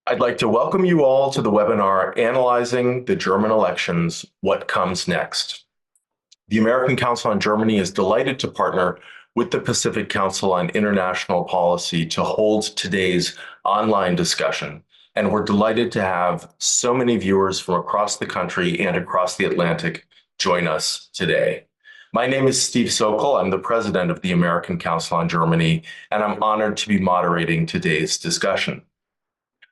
I'd like to welcome you all to the webinar, Analyzing the German Elections, What Comes Next? The American Council on Germany is delighted to partner with the Pacific Council on International Policy to hold today's online discussion. And we're delighted to have so many viewers from across the country and across the Atlantic join us today. My name is Steve Sokol. I'm the president of the American Council on Germany, and I'm honored to be moderating today's discussion.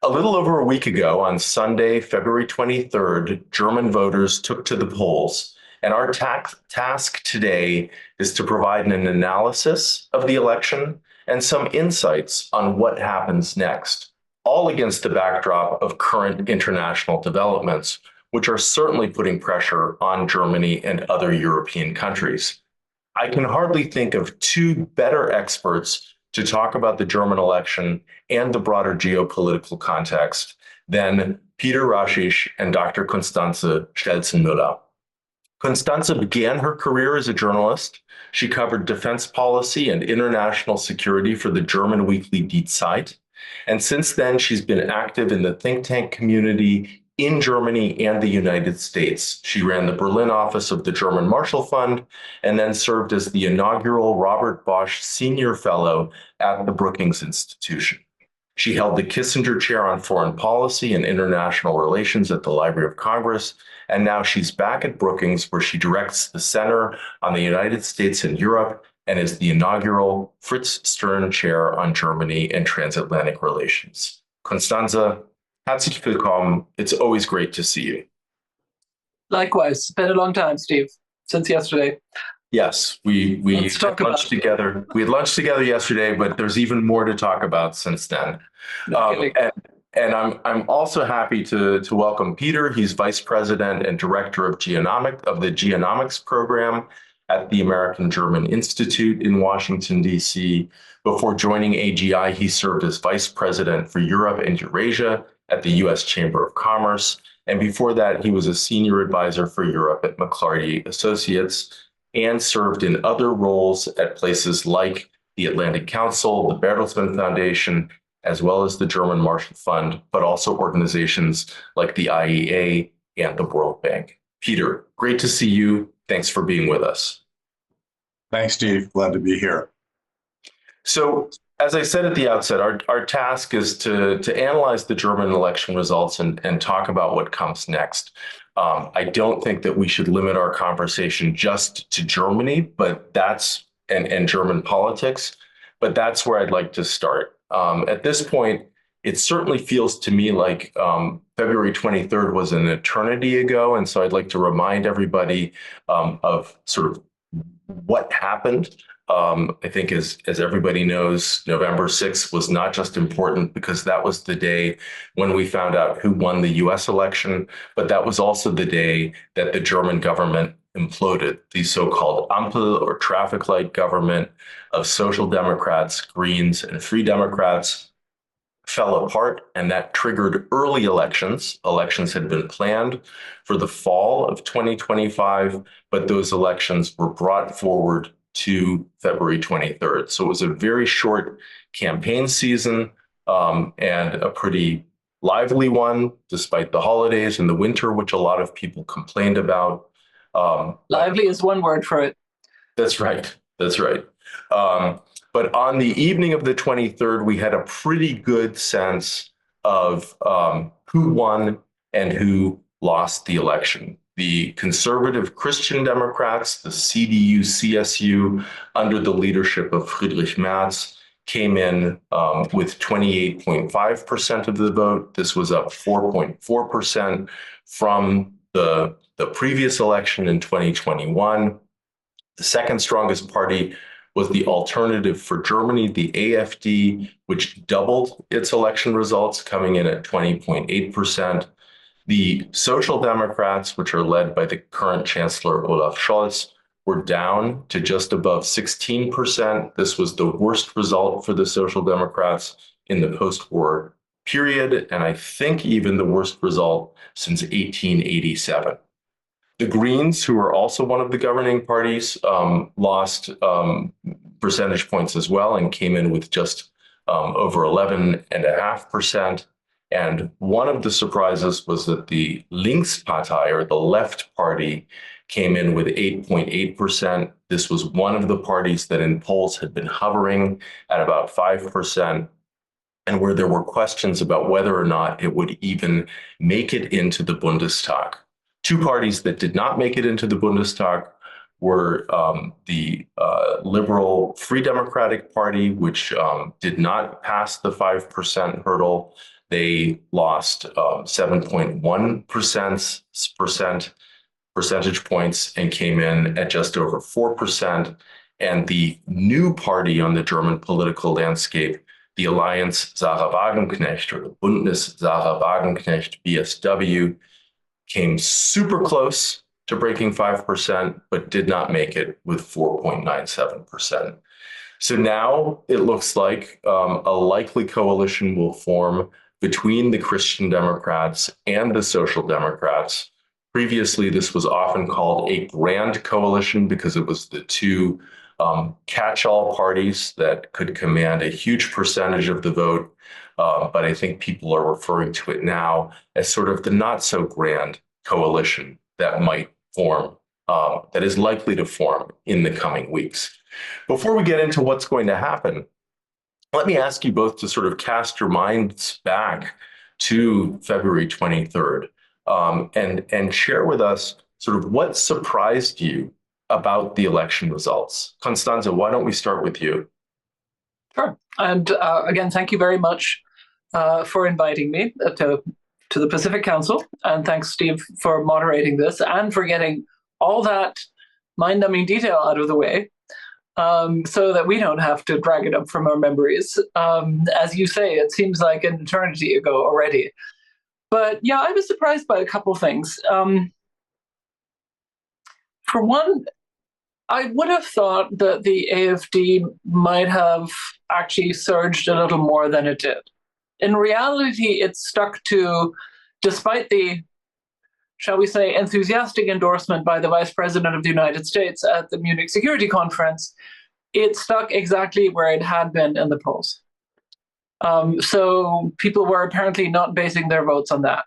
A little over a week ago, on Sunday, February 23rd, German voters took to the polls, and our task today is to provide an analysis of the election and some insights on what happens next, all against the backdrop of current international developments, which are certainly putting pressure on Germany and other European countries. I can hardly think of two better experts to talk about the German election and the broader geopolitical context than Peter Rashish and Dr. Constanze Stelzenmüller. Constanze began her career as a journalist. She covered defense policy and international security for the German weekly Die Zeit. And since then, she's been active in the think tank community in Germany and the United States. She ran the Berlin office of the German Marshall Fund and then served as the inaugural Robert Bosch Senior Fellow at the Brookings Institution. She held the Kissinger Chair on Foreign Policy and International Relations at the Library of Congress, and now she's back at Brookings, where she directs the Center on the United States and Europe and is the inaugural Fritz Stern Chair on Germany and Transatlantic Relations. Constanze, herzlich willkommen. It's always great to see you. Likewise. It's been a long time, Steve, since yesterday. Yes, we had lunch together. We had lunch together yesterday, but there's even more to talk about since then. And I'm also happy to welcome Peter. He's vice president and director of the Geoeconomics Program at the American German Institute in Washington, D.C. Before joining AGI, he served as vice president for Europe and Eurasia at the U.S. Chamber of Commerce. And before that, he was a senior advisor for Europe at McClarty Associates and served in other roles at places like the Atlantic Council, the Bertelsmann Foundation, as well as the German Marshall Fund, but also organizations like the IEA and the World Bank. Peter, great to see you. Thanks for being with us. Thanks, Steve. Glad to be here. So, as I said at the outset, our task is to analyze the German election results and talk about what comes next. I don't think that we should limit our conversation just to Germany, but and German politics, but that's where I'd like to start. At this point, it certainly feels to me like February 23rd was an eternity ago, and so I'd like to remind everybody of sort of what happened. I think as everybody knows, November 6th was not just important because that was the day when we found out who won the US election, but that was also the day that the German government imploded. The so-called Ampel or traffic light government of Social Democrats, Greens, and Free Democrats fell apart, and that triggered early elections. Elections had been planned for the fall of 2025, but those elections were brought forward to February 23rd. So it was a very short campaign season and a pretty lively one, despite the holidays and the winter, which a lot of people complained about. Lively is one word for it. That's right. That's right. But on the evening of the 23rd, we had a pretty good sense of who won and who lost the election. The conservative Christian Democrats, the CDU-CSU, under the leadership of Friedrich Merz, came in with 28.5% of the vote. This was up 4.4% from the previous election in 2021. The second strongest party was the Alternative for Germany, the AfD, which doubled its election results, coming in at 20.8%. The Social Democrats, which are led by the current Chancellor Olaf Scholz, were down to just above 16%. This was the worst result for the Social Democrats in the post-war period, and I think even the worst result since 1887. The Greens, who are also one of the governing parties, lost percentage points as well and came in with just over 11.5%. And one of the surprises was that the Linkspartei, or the left party, came in with 8.8%. This was one of the parties that in polls had been hovering at about 5%, and where there were questions about whether or not it would even make it into the Bundestag. Two parties that did not make it into the Bundestag were the Liberal Free Democratic Party, which did not pass the 5% hurdle. They lost 7.1% percentage points and came in at just over 4%. And the new party on the German political landscape, the Alliance Sarah Wagenknecht, or the Bündnis Sarah Wagenknecht, BSW, came super close to breaking 5%, but did not make it with 4.97%. So now it looks like a likely coalition will form between the Christian Democrats and the Social Democrats. Previously, this was often called a grand coalition because it was the two catch-all parties that could command a huge percentage of the vote. But I think people are referring to it now as sort of the not-so-grand coalition that might form, that is likely to form in the coming weeks. Before we get into what's going to happen, let me ask you both to sort of cast your minds back to February 23rd and share with us sort of what surprised you about the election results. Constanze, why don't we start with you? Sure. And again, thank you very much for inviting me to the Pacific Council. And thanks, Steve, for moderating this and for getting all that mind-numbing detail out of the way so that we don't have to drag it up from our memories. As you say, it seems like an eternity ago already. But yeah, I was surprised by a couple things. For one, I would have thought that the AfD might have actually surged a little more than it did. In reality, it stuck to, despite the, shall we say, enthusiastic endorsement by the Vice President of the United States at the Munich Security Conference, it stuck exactly where it had been in the polls. So people were apparently not basing their votes on that.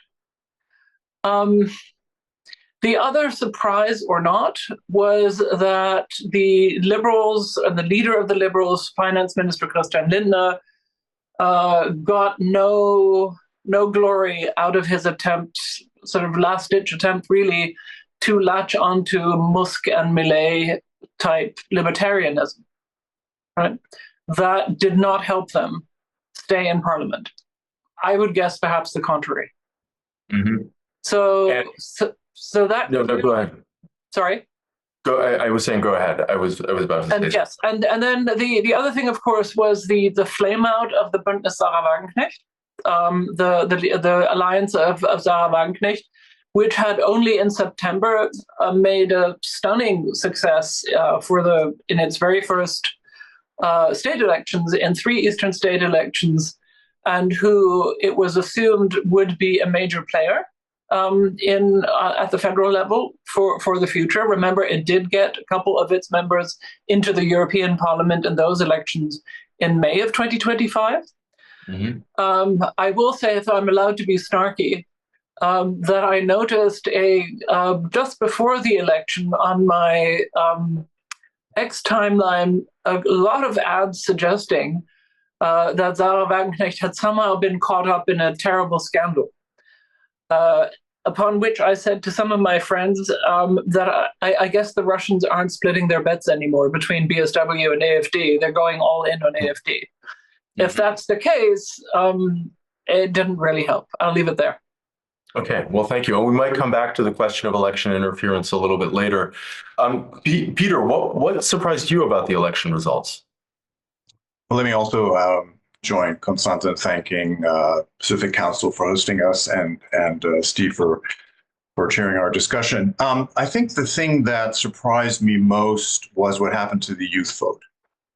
The other surprise or not was that the Liberals and the leader of the Liberals, Finance Minister Christian Lindner, got no glory out of his attempt, sort of last-ditch attempt, really, to latch onto Musk and Millet type libertarianism. Right? That did not help them stay in Parliament. I would guess perhaps the contrary. Mm-hmm. So that no, go ahead. Sorry. Go. I was saying, go ahead. I was about to say. Yes, and then the other thing, of course, was the flame out of the Bündnis Sarah Wagenknecht, the alliance of Sarah Wagenknecht, which had only in September made a stunning success in its very first state elections, in 3 Eastern state elections, and who it was assumed would be a major player at the federal level for the future. Remember, it did get a couple of its members into the European Parliament in those elections in May of 2025. Mm-hmm. I will say, if I'm allowed to be snarky, that I noticed just before the election on my X timeline, a lot of ads suggesting that Sarah Wagenknecht had somehow been caught up in a terrible scandal. Upon which I said to some of my friends that I guess the Russians aren't splitting their bets anymore between BSW and AfD. They're going all in on AfD. Mm-hmm. If that's the case, it didn't really help. I'll leave it there. Okay, well, thank you. And we might come back to the question of election interference a little bit later. Peter, what surprised you about the election results? Well, let me also join Constanze in thanking Pacific Council for hosting us and Steve for chairing our discussion. I think the thing that surprised me most was what happened to the youth vote.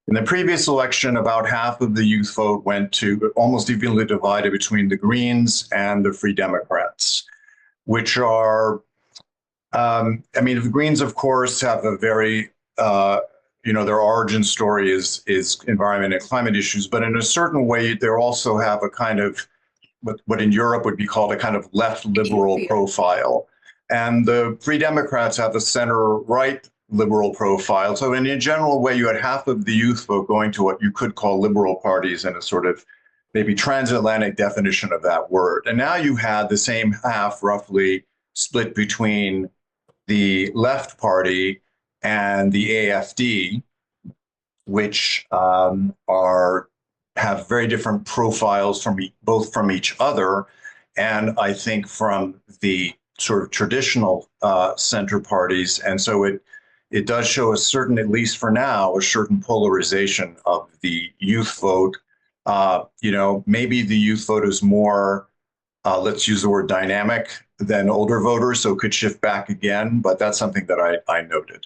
In the previous election, about half of the youth vote went to, almost evenly divided between the Greens and the Free Democrats, which are, the Greens, of course, have a very, their origin story is environment and climate issues, but in a certain way, they also have a kind of what in Europe would be called a kind of left liberal profile. And the Free Democrats have a center-right liberal profile. So in a general way, you had half of the youth vote going to what you could call liberal parties in a sort of maybe transatlantic definition of that word. And now you had the same half roughly split between the left party and the AfD, which have very different profiles both from each other, and I think from the sort of traditional center parties. And so it does show a certain, at least for now, a certain polarization of the youth vote. Maybe the youth vote is more, let's use the word dynamic, than older voters, so it could shift back again. But that's something that I noted.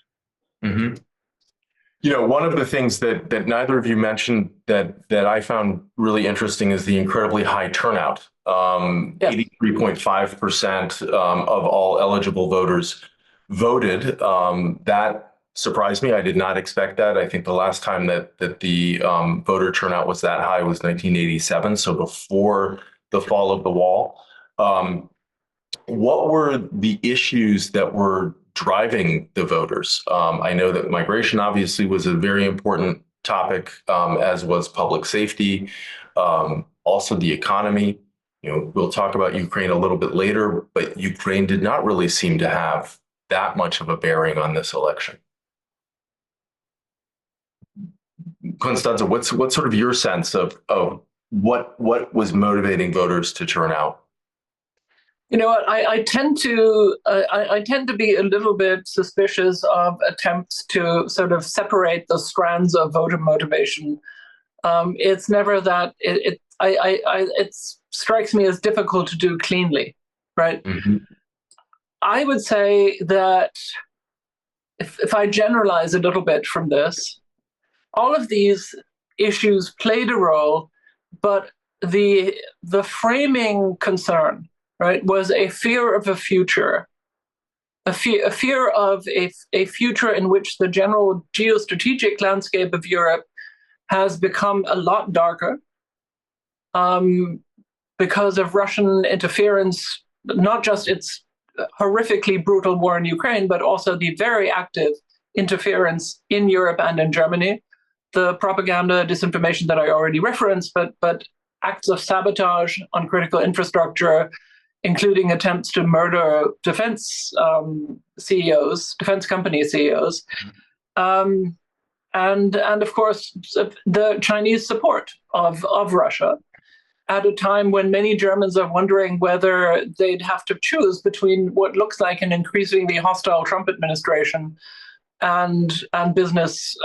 Mm-hmm. One of the things that neither of you mentioned that I found really interesting is the incredibly high turnout. 83.5% of all eligible voters voted. That surprised me. I did not expect that. I think the last time that the voter turnout was that high was 1987, so before the fall of the wall. What were the issues that were driving the voters? I know that migration obviously was a very important topic, as was public safety, also the economy. We'll talk about Ukraine a little bit later, but Ukraine did not really seem to have that much of a bearing on this election. Constanze, what's sort of your sense of what was motivating voters to turn out? You know what? I tend to be a little bit suspicious of attempts to sort of separate the strands of voter motivation. It's never that it strikes me as difficult to do cleanly, right? Mm-hmm. I would say that if I generalize a little bit from this, all of these issues played a role, but the framing concern, right, was a fear of a future, a fear of a future in which the general geostrategic landscape of Europe has become a lot darker because of Russian interference, not just its horrifically brutal war in Ukraine, but also the very active interference in Europe and in Germany, the propaganda, disinformation that I already referenced, but acts of sabotage on critical infrastructure, including attempts to murder defense CEOs, defense company CEOs, and of course the Chinese support of Russia at a time when many Germans are wondering whether they'd have to choose between what looks like an increasingly hostile Trump administration and business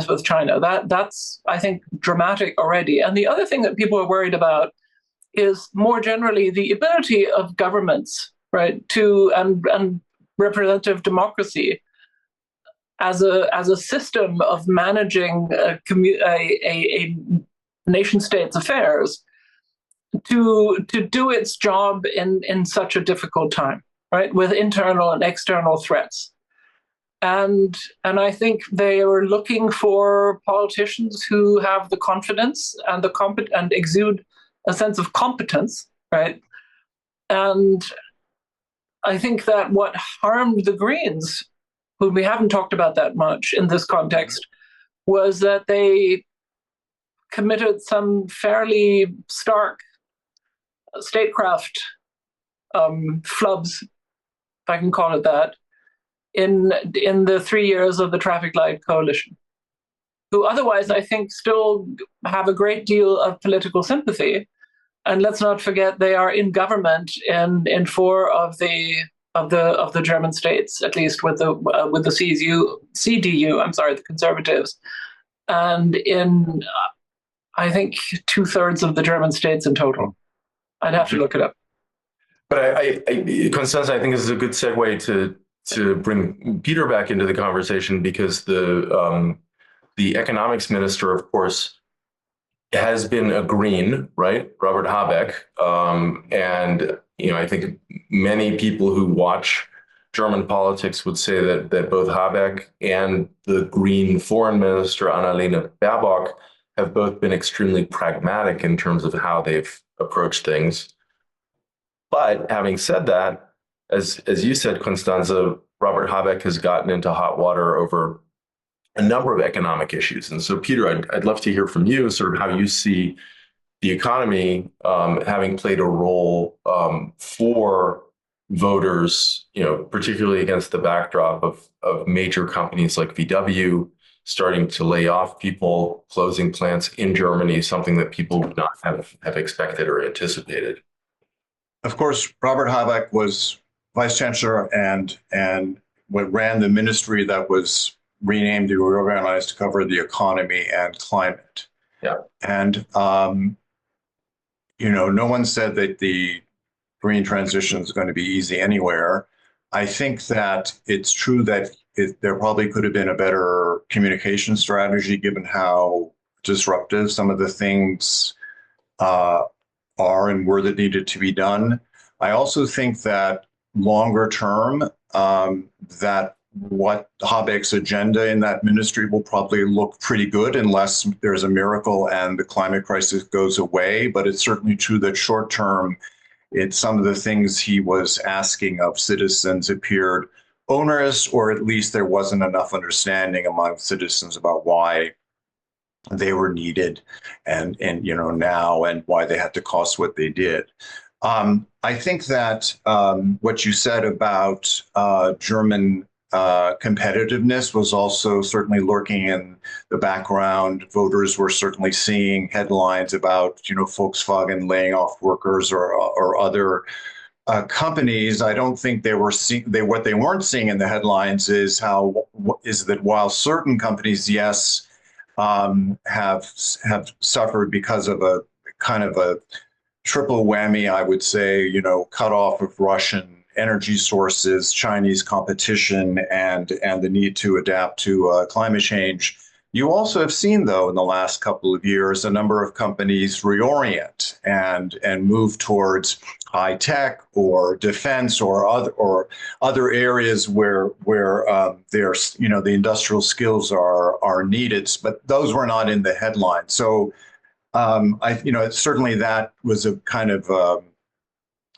with China. That's, I think, dramatic already. And the other thing that people are worried about is more generally the ability of governments, right, and representative democracy as a system of managing a nation state's affairs to do its job in such a difficult time, right, with internal and external threats. And I think they are looking for politicians who have the confidence and and exude a sense of competence, right? And I think that what harmed the Greens, who we haven't talked about that much in this context, was that they committed some fairly stark statecraft flubs, if I can call it that, in the 3 years of the traffic light coalition, who otherwise I think still have a great deal of political sympathy. And let's not forget they are in government in 4 of the German states, at least with the CDU, the Conservatives, and in I think 2/3 of the German states in total. I'd have to look it up. But Constanze, I think this is a good segue to bring Peter back into the conversation, because the economics minister, of course, has been a Green, right? Robert Habeck. And, I think many people who watch German politics would say that both Habeck and the Green foreign minister, Annalena Baerbock, have both been extremely pragmatic in terms of how they've approached things. But having said that, as you said, Constanze, Robert Habeck has gotten into hot water over a number of economic issues. And so, Peter, I'd love to hear from you sort of how you see the economy having played a role for voters, particularly against the backdrop of major companies like VW starting to lay off people, closing plants in Germany, something that people would not have expected or anticipated. Of course, Robert Habeck was vice chancellor and what ran the ministry that was renamed and reorganized to cover the economy and climate. Yeah. And no one said that the green transition is going to be easy anywhere. I think that it's true that there probably could have been a better communication strategy given how disruptive some of the things are and were that needed to be done. I also think that longer term, that what Habeck's agenda in that ministry will probably look pretty good unless there's a miracle and the climate crisis goes away. But it's certainly true that short term, some of the things he was asking of citizens appeared onerous, or at least there wasn't enough understanding among citizens about why they were needed and now and why they had to cost what they did. I think that what you said about German competitiveness was also certainly lurking in the background. Voters were certainly seeing headlines about, Volkswagen laying off workers or other companies. I don't think they were what they weren't seeing in the headlines is that while certain companies, yes, have suffered because of a kind of a triple whammy, I would say, cut off of Russian energy sources, Chinese competition, and the need to adapt to climate change. You also have seen, though, in the last couple of years, a number of companies reorient and move towards high tech or defense or other areas where there's the industrial skills are needed, but those were not in the headline. So certainly that was a kind of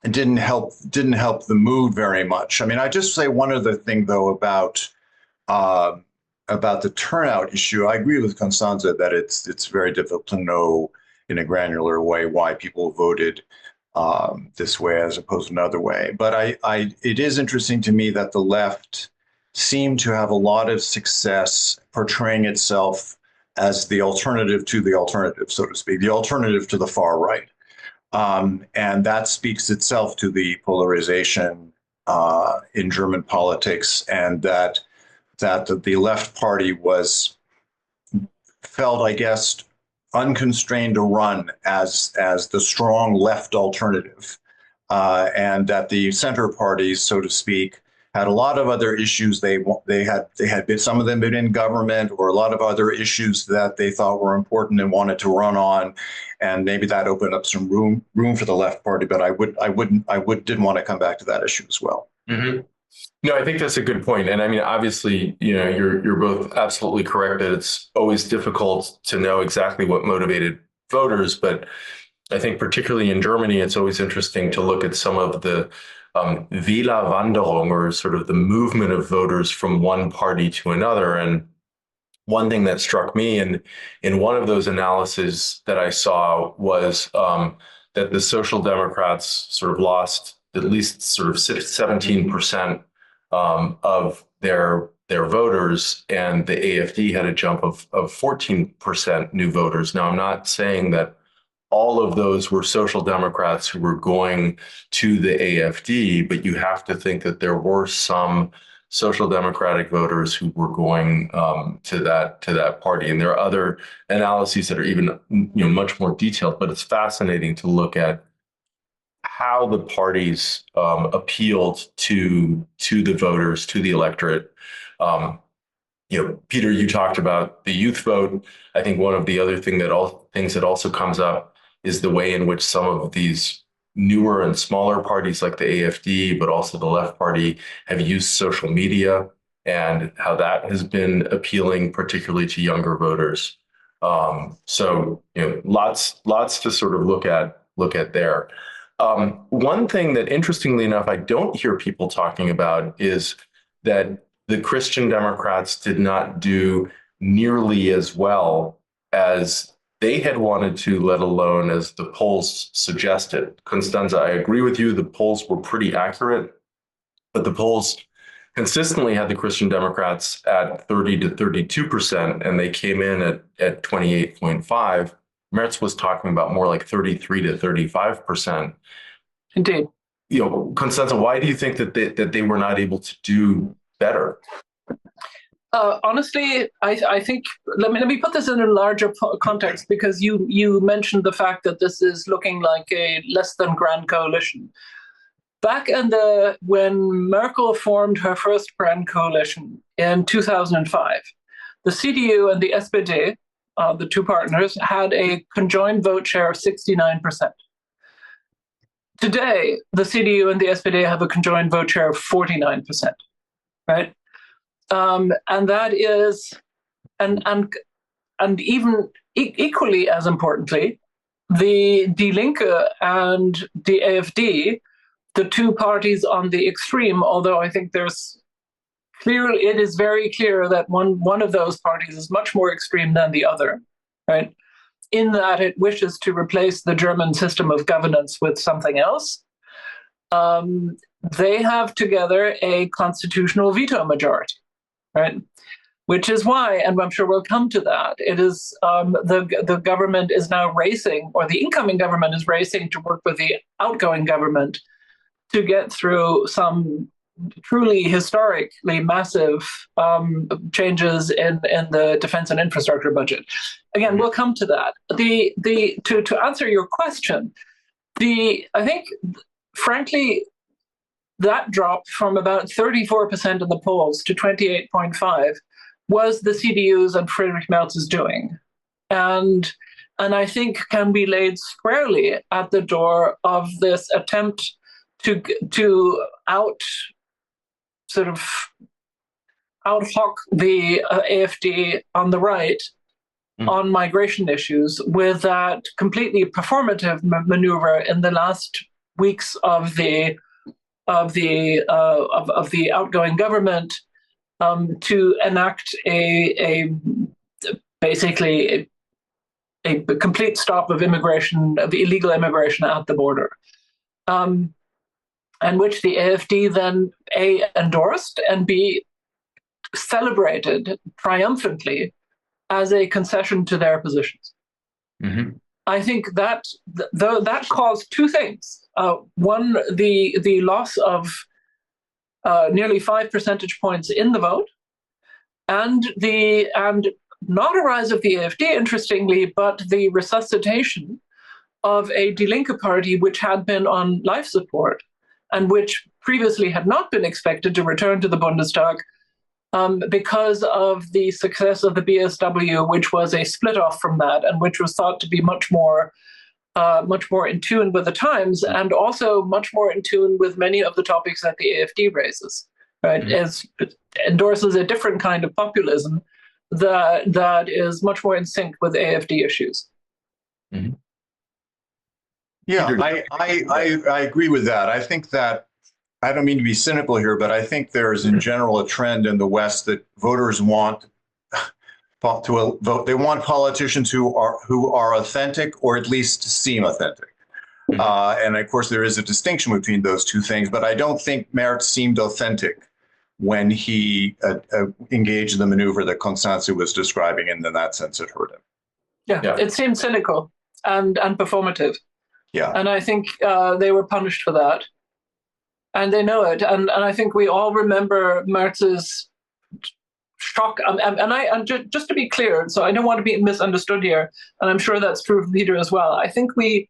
it didn't help the mood very much. I mean, I just say one other thing though about the turnout issue. I agree with Constanze that it's very difficult to know in a granular way why people voted this way as opposed to another way. But it is interesting to me that the left seemed to have a lot of success portraying itself as the alternative to the alternative, so to speak, the alternative to the far right. And that speaks itself to the polarization in German politics, and that the left party felt, I guess, unconstrained to run as the strong left alternative, and that the center parties, so to speak, had a lot of other issues. They had been, some of them been in government, or a lot of other issues that they thought were important and wanted to run on, and maybe that opened up some room for the left party. But I didn't want to come back to that issue as well. Mm-hmm. No, I think that's a good point. And I mean, obviously, you're both absolutely correct that it's always difficult to know exactly what motivated voters. But I think particularly in Germany, it's always interesting to look at some of the Wählerwanderung, or sort of the movement of voters from one party to another. And one thing that struck me in one of those analyses that I saw was that the Social Democrats sort of lost at least sort of 17% of their voters, and the AfD had a jump of 14% new voters. Now, I'm not saying that all of those were Social Democrats who were going to the AfD, but you have to think that there were some Social Democratic voters who were going to that party. And there are other analyses that are even much more detailed, but it's fascinating to look at how the parties appealed to the voters, to the electorate. Peter, you talked about the youth vote. I think one of the other things that also comes up is the way in which some of these newer and smaller parties like the AfD, but also the left party, have used social media, and how that has been appealing, particularly to younger voters. So lots to sort of look at there. One thing that, interestingly enough, I don't hear people talking about is that the Christian Democrats did not do nearly as well as they had wanted to, let alone as the polls suggested. Constanze, I agree with you. The polls were pretty accurate, but the polls consistently had the Christian Democrats at 30 to 32%, and they came in at 28.5. Merz was talking about more like 33 to 35%. Indeed. Constanze, why do you think that they were not able to do better? Honestly, I think let me put this in a larger context, because you mentioned the fact that this is looking like a less than grand coalition. Back when Merkel formed her first grand coalition in 2005, the CDU and the SPD, the two partners, had a conjoined vote share of 69%. Today, the CDU and the SPD have a conjoined vote share of 49%, right? And that is, and even equally as importantly, the Die Linke and the AfD, the two parties on the extreme, although I think it is very clear that one of those parties is much more extreme than the other, right? In that it wishes to replace the German system of governance with something else. They have together a constitutional veto majority, right? Which is why, and I'm sure we'll come to that, it is the government is now racing, or the incoming government is racing to work with the outgoing government to get through some truly historically massive changes in the defense and infrastructure budget. Again, we'll come to that. To answer your question, I think, frankly, that drop from about 34% in the polls to 28.5 was the CDU's and Friedrich Merz's doing, and I think can be laid squarely at the door of this attempt to out hoc the AfD on the right on migration issues with that completely performative maneuver in the last weeks of the outgoing government to enact basically a complete stop of immigration, of illegal immigration at the border. And which the AfD then A, endorsed, and B, celebrated triumphantly as a concession to their positions. Mm-hmm. I think that caused two things. One, the loss of nearly 5 percentage points in the vote, and not a rise of the AfD, interestingly, but the resuscitation of a Die Linke party which had been on life support and which previously had not been expected to return to the Bundestag because of the success of the BSW, which was a split off from that and which was thought to be much more in tune with the times, and also much more in tune with many of the topics that the AfD raises. Right, it endorses a different kind of populism that is much more in sync with AfD issues. Mm-hmm. Yeah, I agree with that. I think that, I don't mean to be cynical here, but I think there's in general a trend in the West that voters want to vote. They want politicians who are authentic, or at least seem authentic. Mm-hmm. And of course, there is a distinction between those two things. But I don't think Merz seemed authentic when he engaged in the maneuver that Constanze was describing, and in that sense, it hurt him. Yeah, it seemed cynical and performative. Yeah, and I think they were punished for that, and they know it. And I think we all remember Merz's shock. And just to be clear, so I don't want to be misunderstood here, and I'm sure that's true of Peter as well. I think we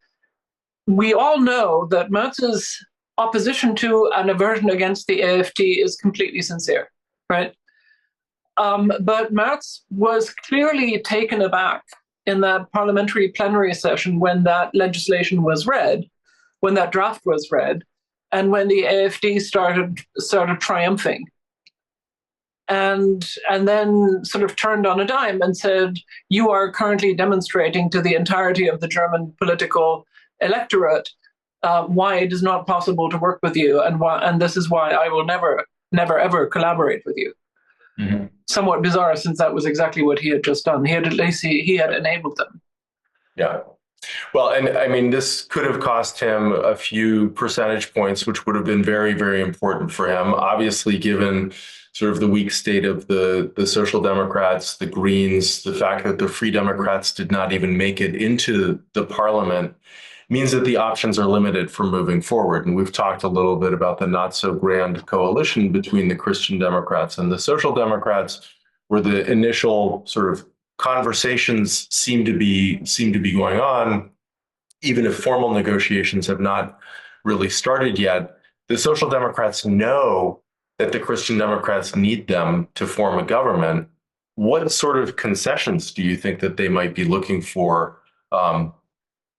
all know that Merz's opposition to and aversion against the AfD is completely sincere, right? But Merz was clearly taken aback in that parliamentary plenary session when that legislation was read, when that draft was read, and when the AfD started triumphing. And then sort of turned on a dime and said, you are currently demonstrating to the entirety of the German political electorate why it is not possible to work with you, and this is why I will never ever collaborate with you. Mm-hmm. Somewhat bizarre, since that was exactly what he had just done. He had enabled them. Yeah. Well, and I mean, this could have cost him a few percentage points, which would have been very, very important for him. Obviously, given sort of the weak state of the Social Democrats, the Greens, the fact that the Free Democrats did not even make it into the parliament means that the options are limited for moving forward. And we've talked a little bit about the not so grand coalition between the Christian Democrats and the Social Democrats, where the initial sort of conversations seem to be going on, even if formal negotiations have not really started yet. The Social Democrats know that the Christian Democrats need them to form a government. What sort of concessions do you think that they might be looking for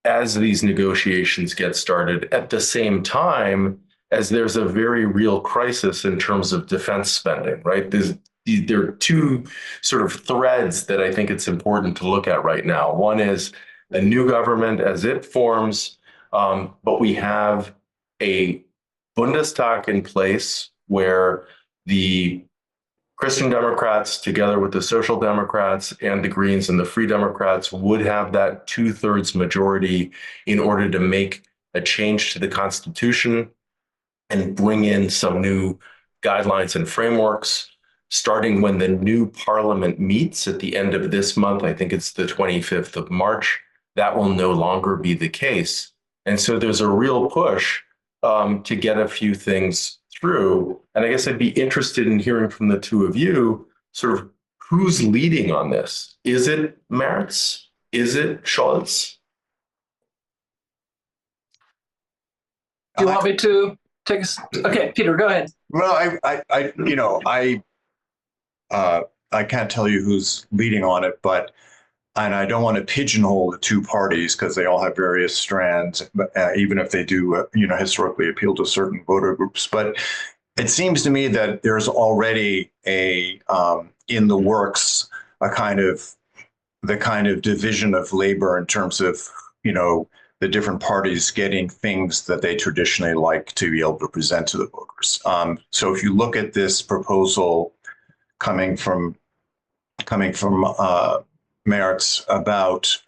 as these negotiations get started, at the same time as there's a very real crisis in terms of defense spending, right? There are two sort of threads that I think it's important to look at right now. One is a new government as it forms, but we have a Bundestag in place where the Christian Democrats, together with the Social Democrats and the Greens and the Free Democrats, would have that 2/3 majority in order to make a change to the Constitution and bring in some new guidelines and frameworks, starting when the new parliament meets at the end of this month. I think it's the 25th of March. That will no longer be the case. And so there's a real push to get a few things through. And I guess I'd be interested in hearing from the two of you, sort of who's leading on this? Is it Merz? Is it Scholz? Do you want me to take okay, Peter, go ahead. Well, I can't tell you who's leading on it, and I don't want to pigeonhole the two parties because they all have various strands, even if they do, historically appeal to certain voter groups. But it seems to me that there's already in the works the kind of division of labor in terms of, the different parties getting things that they traditionally like to be able to present to the voters. So if you look at this proposal coming from Merz about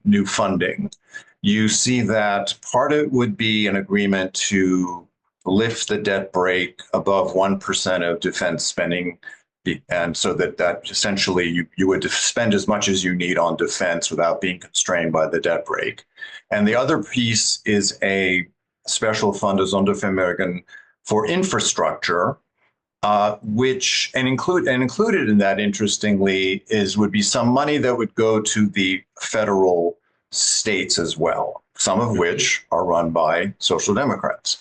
new funding, you see that part of it would be an agreement to lift the debt brake above 1% of defense spending, and so that essentially you would spend as much as you need on defense without being constrained by the debt brake. And the other piece is a special fund, a Sondervermögen, for infrastructure, which included in that, interestingly, would be some money that would go to the federal states as well, some of which are run by Social Democrats.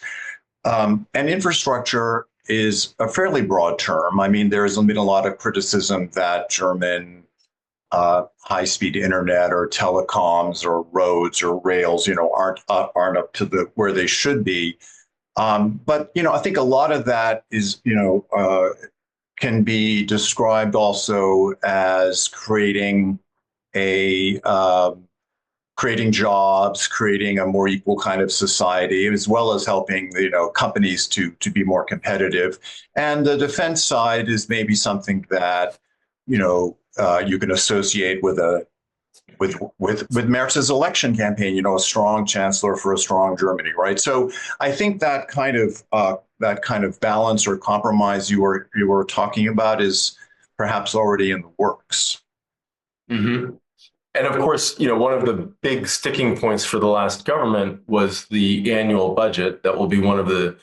And infrastructure is a fairly broad term. I mean, there's been a lot of criticism that German high-speed internet or telecoms or roads or rails, aren't up to where they should be. But I think a lot of that is, can be described also as creating jobs, creating a more equal kind of society, as well as helping companies to be more competitive. And the defense side is maybe something that you can associate with Merz's election campaign, a strong chancellor for a strong Germany, right? So I think that kind of balance or compromise you were talking about is perhaps already in the works. Mm-hmm. And of course, one of the big sticking points for the last government was the annual budget. That will be one of the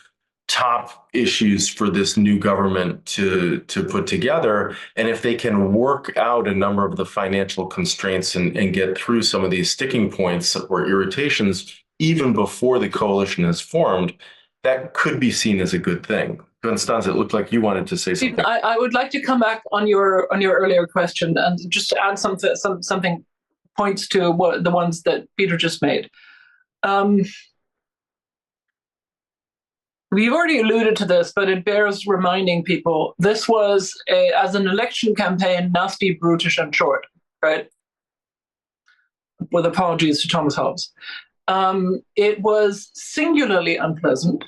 top issues for this new government to put together. And if they can work out a number of the financial constraints and get through some of these sticking points or irritations, even before the coalition is formed, that could be seen as a good thing. Constanze, it looked like you wanted to say something. I would like to come back on your earlier question and just to add something points to the ones that Peter just made. We've already alluded to this, but it bears reminding people. This was, as an election campaign, nasty, brutish, and short, right? With apologies to Thomas Hobbes. it was singularly unpleasant.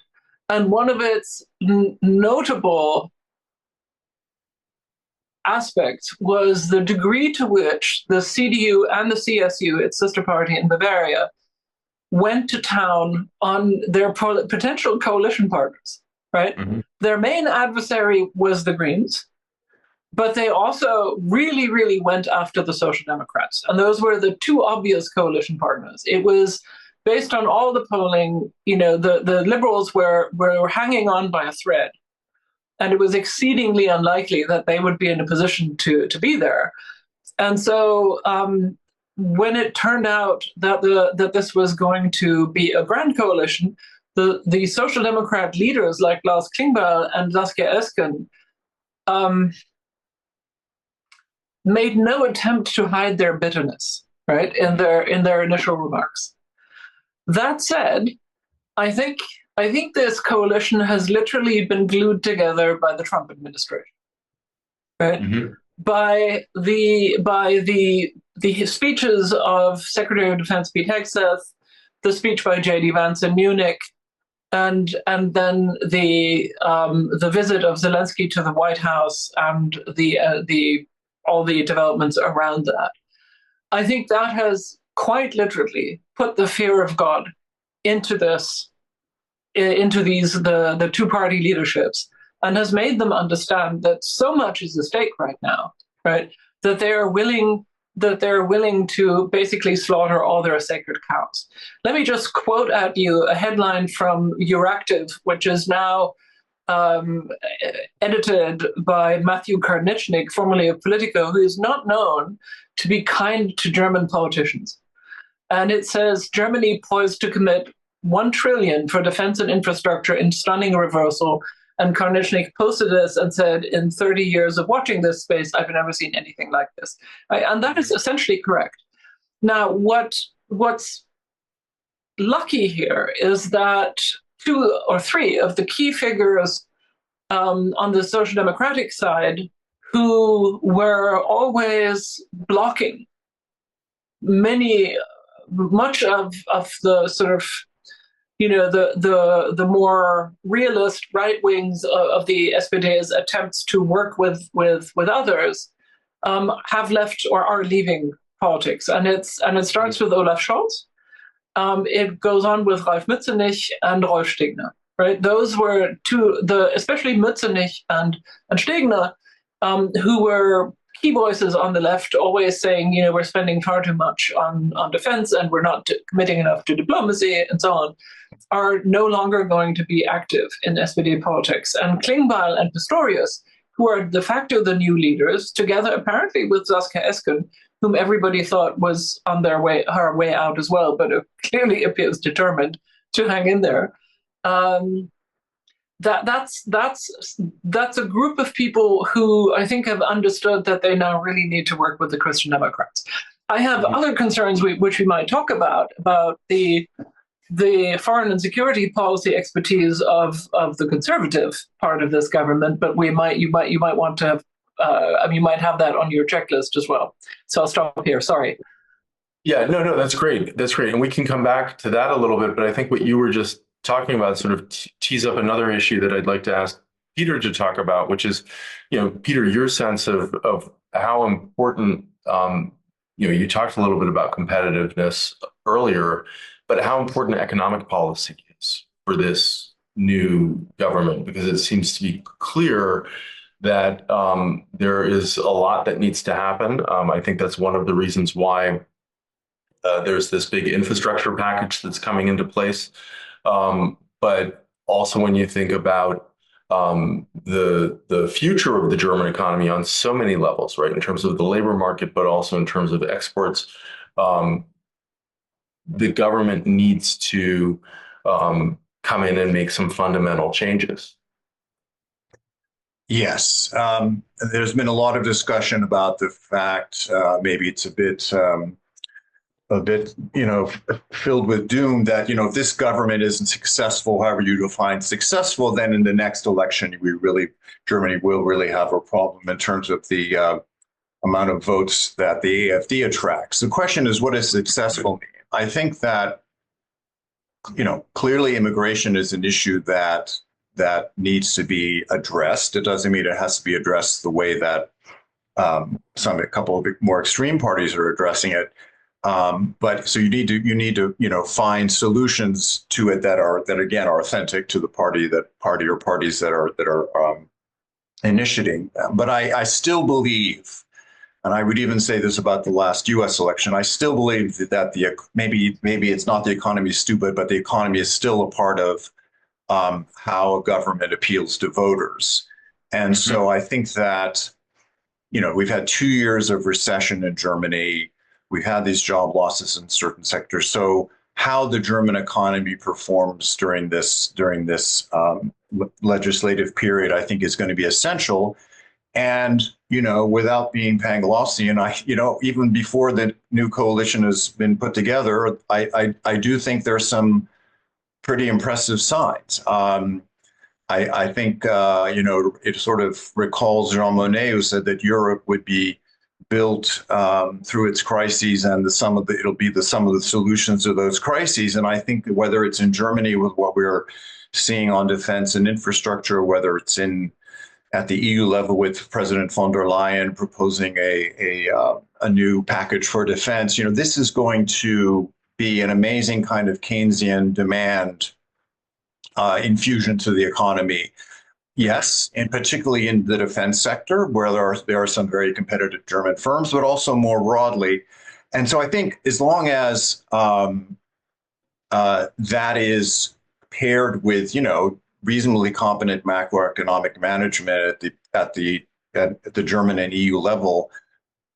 And one of its notable aspects was the degree to which the CDU and the CSU, its sister party in Bavaria, went to town on their potential coalition partners, right? Mm-hmm. Their main adversary was the Greens, but they also really, really went after the Social Democrats. And those were the two obvious coalition partners. It was based on all the polling, the Liberals were hanging on by a thread. And it was exceedingly unlikely that they would be in a position to be there. And so when it turned out that this was going to be a grand coalition, the Social Democrat leaders like Lars Klingbeil and Saskia Esken made no attempt to hide their bitterness, right, in their initial remarks. That said, I think this coalition has literally been glued together by the Trump administration, right? Mm-hmm. By the speeches of Secretary of Defense Pete Hegseth, the speech by J.D. Vance in Munich, and then the visit of Zelensky to the White House and all the developments around that. I think that has quite literally put the fear of God into these the two-party leaderships, and has made them understand that so much is at stake right now, right? That they're willing to basically slaughter all their sacred cows. Let me just quote at you a headline from Euractiv, which is now edited by Matthew Karnichnik, formerly of Politico, who is not known to be kind to German politicians. And it says, Germany poised to commit 1 trillion for defense and infrastructure in stunning reversal. And Karnichnik posted this and said, in 30 years of watching this space, I've never seen anything like this. Right? And that is essentially correct. Now, what's lucky here is that 2 or 3 of the key figures on the Social Democratic side who were always blocking much of the sort of, the more realist right wings of the SPD's attempts to work with others have left or are leaving politics, and it starts with Olaf Scholz. It goes on with Ralf Mützenich and Rolf Stegner. Right, those were especially Mützenich and Stegner, who were key voices on the left, always saying, we're spending far too much on defense and we're not committing enough to diplomacy and so on, are no longer going to be active in SPD politics. And Klingbeil and Pistorius, who are de facto the new leaders, together apparently with Saskia Esken, whom everybody thought was on her way out as well, but clearly appears determined to hang in there. That's a group of people who I think have understood that they now really need to work with the Christian Democrats. I have other concerns which we might talk about the foreign and security policy expertise of the conservative part of this government, but you might want to have you might have that on your checklist as well. So I'll stop here. Sorry. Yeah, no, that's great. That's great, and we can come back to that a little bit. But I think what you were just talking about sort of tees up another issue that I'd like to ask Peter to talk about, which is, Peter, your sense of how important, you talked a little bit about competitiveness earlier, but how important economic policy is for this new government, because it seems to be clear that there is a lot that needs to happen. I think that's one of the reasons why there's this big infrastructure package that's coming into place. But also when you think about the future of the German economy on so many levels, right, in terms of the labor market, but also in terms of exports, the government needs to come in and make some fundamental changes. Yes, there's been a lot of discussion about the fact, maybe it's a bit, filled with doom that, if this government isn't successful, however you define successful, then in the next election, Germany will really have a problem in terms of the amount of votes that the AfD attracts. The question is, what does successful mean? I think that clearly immigration is an issue that needs to be addressed. It doesn't mean it has to be addressed the way that a couple of more extreme parties are addressing it. But so you need to find solutions to it that again are authentic to the party or parties that are initiating them. But I still believe, and I would even say this about the last U.S. election, I still believe that maybe it's not the economy is stupid, but the economy is still a part of how a government appeals to voters. And so I think that, we've had 2 years of recession in Germany. We've had these job losses in certain sectors. So how the German economy performs during this legislative period, I think, is going to be essential. And, without being Panglossian, even before the new coalition has been put together, I do think there's some pretty impressive signs. I think, it sort of recalls Jean Monnet, who said that Europe would be built through its crises, and it'll be the sum of the solutions to those crises. And I think whether it's in Germany with what we're seeing on defense and infrastructure, whether it's at the EU level with President von der Leyen proposing a new package for defense, this is going to be an amazing kind of Keynesian demand infusion to the economy. Yes, and particularly in the defense sector, where there are some very competitive German firms, but also more broadly. And so I think as long as that is paired with, reasonably competent macroeconomic management at the German and EU level,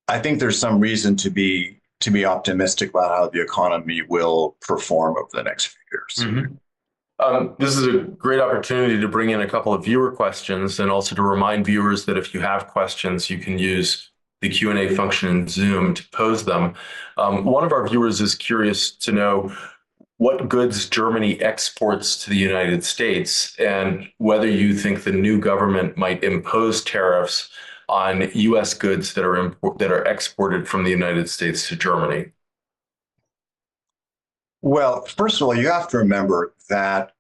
I think there's some reason to be optimistic about how the economy will perform over the next few years. Mm-hmm. This is a great opportunity to bring in a couple of viewer questions, and also to remind viewers that if you have questions, you can use the Q&A function in Zoom to pose them. One of our viewers is curious to know what goods Germany exports to the United States, and whether you think the new government might impose tariffs on U.S. goods that are exported from the United States to Germany. Well, first of all, you have to remember that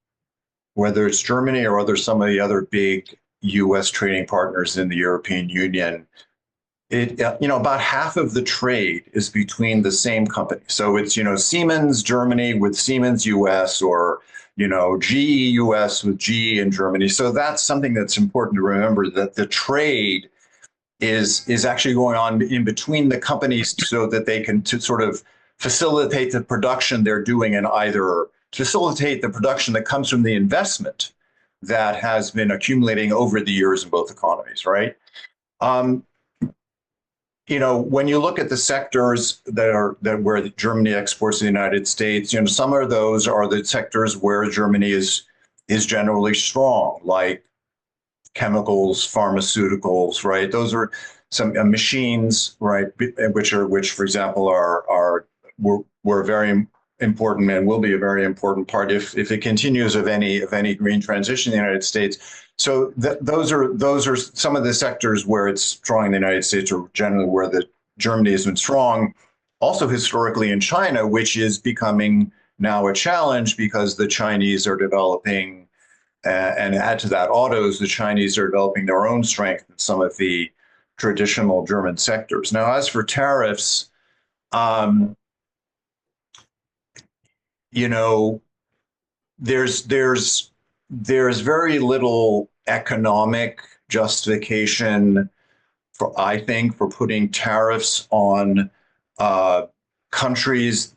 whether it's Germany or some of the other big U.S. trading partners in the European Union, about half of the trade is between the same company. So it's, Siemens Germany with Siemens US, or, GE US with GE in Germany. So that's something that's important to remember, that the trade is actually going on in between the companies, so that they can sort of facilitate the production they're doing, and either facilitate the production that comes from the investment that has been accumulating over the years in both economies, right? When you look at the sectors where Germany exports to the United States, some of those are the sectors where Germany is generally strong, like chemicals, pharmaceuticals, right? Those are some machines, right, which for example, were very important and will be a very important part if it continues of any green transition in the United States. So those are some of the sectors where it's strong in the United States, or generally where Germany has been strong. Also historically in China, which is becoming now a challenge because the Chinese are developing, and add to that autos, the Chinese are developing their own strength in some of the traditional German sectors. Now, as for tariffs, there's very little economic justification I think, for putting tariffs on countries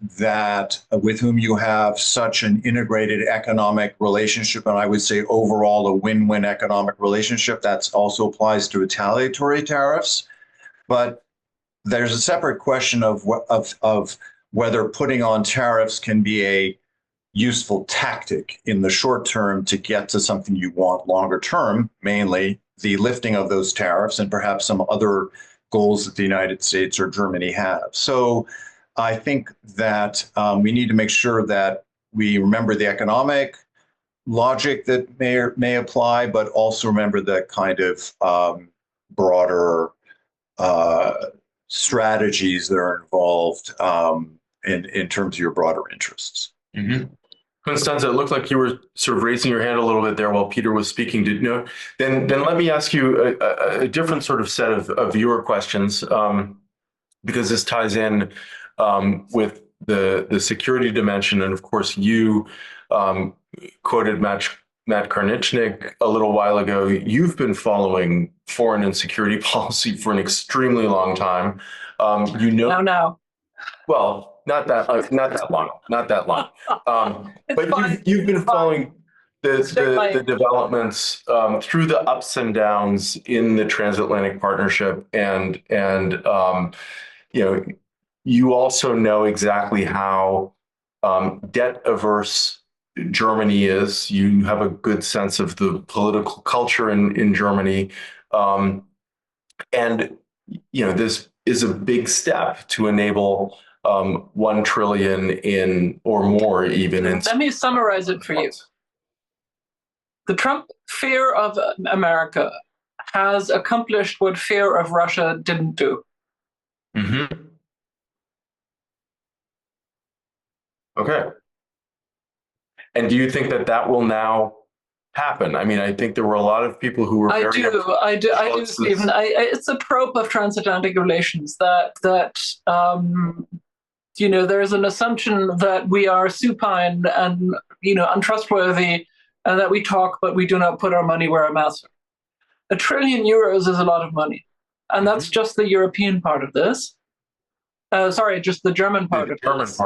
with whom you have such an integrated economic relationship, and I would say overall a win-win economic relationship. That also applies to retaliatory tariffs. But there's a separate question of whether putting on tariffs can be a useful tactic in the short term to get to something you want longer term, mainly the lifting of those tariffs and perhaps some other goals that the United States or Germany have. So I think that we need to make sure that we remember the economic logic that may apply, but also remember the kind of broader strategies that are involved in terms of your broader interests. Mm-hmm. Constanze, it looked like you were sort of raising your hand a little bit there while Peter was speaking. Did no? Then let me ask you a different sort of set of viewer questions, because this ties in with the security dimension, and of course you quoted Matt Karnichnik a little while ago. You've been following foreign and security policy for an extremely long time. No. Well, not that long. But you've been following the developments through the ups and downs in the transatlantic partnership, and you also know exactly how debt averse Germany is. You have a good sense of the political culture in Germany, and this is a big step to enable 1 trillion in or more even. Let me summarize it for you. The Trump fear of America has accomplished what fear of Russia didn't do. Mm-hmm. Okay. And do you think that will now happen? I mean, I think there were a lot of people who were I do, Stephen. It's a trope of transatlantic relations that there's an assumption that we are supine and untrustworthy, and that we talk but we do not put our money where our mouths are. €1 trillion is a lot of money, and that's just the European part of this. Just the German part of this.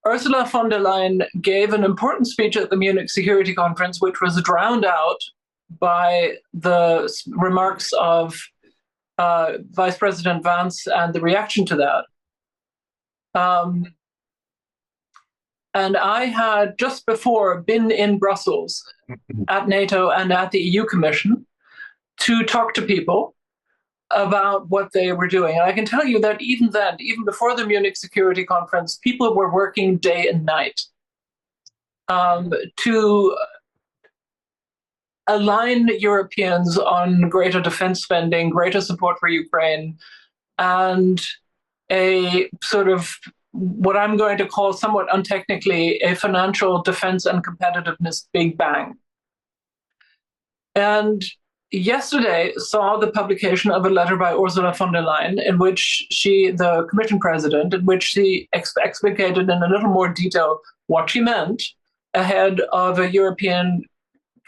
Ursula von der Leyen gave an important speech at the Munich Security Conference, which was drowned out by the remarks of Vice President Vance and the reaction to that. And I had just before been in Brussels at NATO and at the EU Commission to talk to people about what they were doing. And I can tell you that even then, even before the Munich Security Conference, people were working day and night to align Europeans on greater defense spending, greater support for Ukraine, and a sort of what I'm going to call somewhat untechnically a financial defense and competitiveness big bang. And yesterday saw the publication of a letter by Ursula von der Leyen in which she, the Commission President, in which she explicated in a little more detail what she meant ahead of a European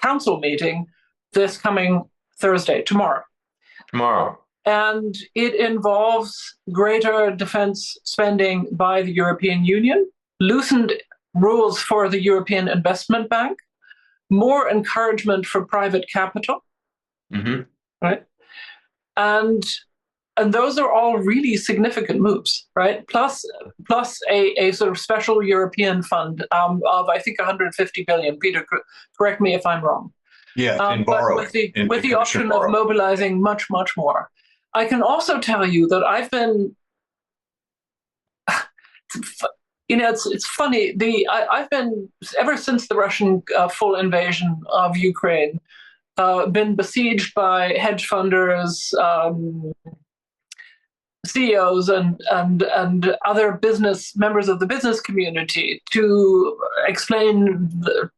Council meeting this coming Thursday, tomorrow. And it involves greater defense spending by the European Union, loosened rules for the European Investment Bank, more encouragement for private capital, right? And those are all really significant moves, right? Plus a sort of special European fund of I think 150 billion. Peter, correct me if I'm wrong. Yeah, in borrowing. With the option of mobilizing much more. I can also tell you that I've been, it's funny. I've been, ever since the Russian full invasion of Ukraine, been besieged by hedge funders, CEOs, and other members of the business community to explain the